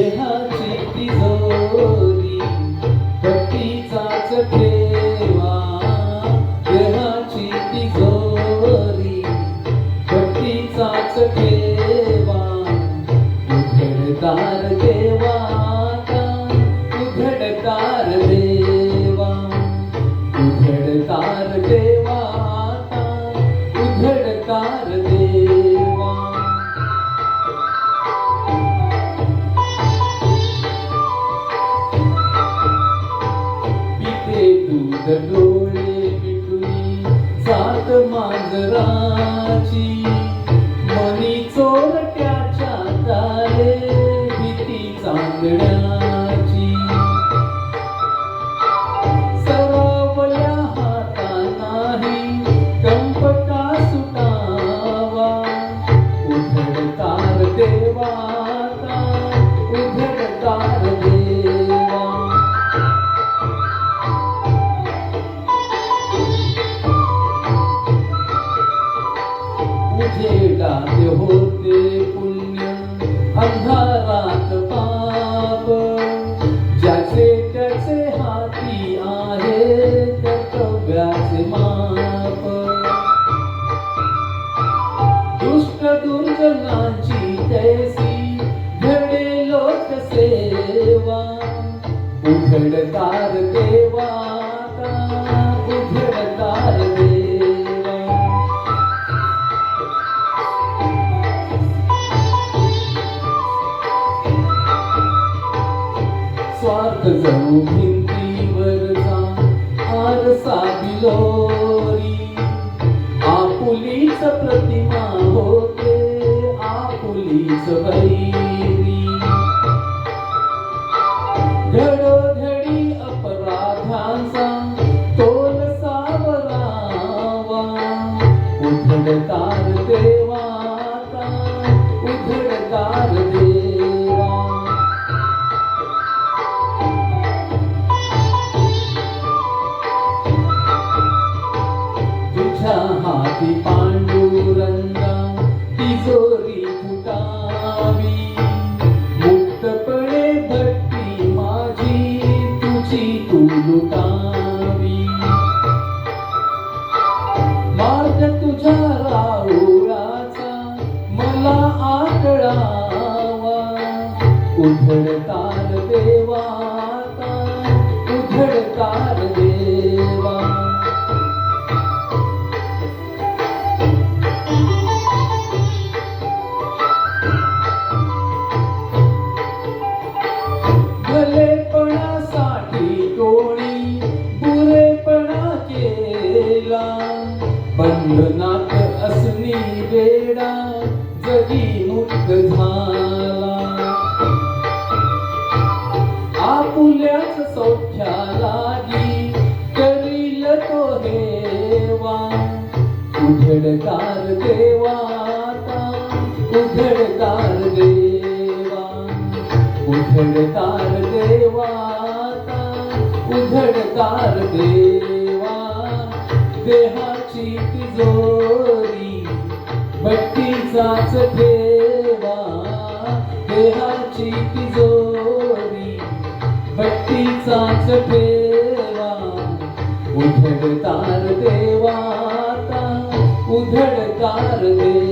देहाची तिजोरी भक्तीचाच ठेवा, देहाची तिजोरी भक्तीचाच ठेवा. उघडतार देवाता, उघडतार देवा, उघडतार देवाता, उघडतार देवा. पिते दूध डोळे मिटुनी जात मांजराची, मनी चोरट्याच्या तारे भीती चांदण्याची. सरावल्या हातांनाही कंप का सुटावा, उघडतार देवाता, उघडतार देवा. उजेडात होते पुण्य, अंधारात पाप, ज्याचे त्याचे हाती आहे कर्तव्याचे माप. दुष्ट दुर्जनांची तैसी घडे लोकसेवा, उघडतार देवाता, उघडतार देवा. स्वार्थ जणू भिंतीवरचा आरसा बिलोरी, आपुलीच प्रतिमा होते आपुलीच वैरी. घडोघडी अपराधांचा तोल सावरावा, उघडतार देवाता, उघडतार देवा. तुझ्या हाती पांडुरंगा तिजोरी फुटावी, मुक्तपणे भक्ती माझी तुझी तू लुटावी. मार्ग तुझ्या राहुळाचा मला आकळावा, उघडतार देवाता, उघडतार देवा. भलेपणासाठी कोणी बुरेपणा केला, बंधनात असनी वेडा जगी मुक्त झाला. आपुल्याच सौख्यालागी करील तो हेवा, उघडतार देवाता, उघडतार देवा, उघडतार देवाता, उघडतार देवा. देहाची तिजोरी भक्तीचाच ठेवा, देहाची तिजोरी भक्तीचाच ठेवा. उघडतार देवाता, उघडतार देवा.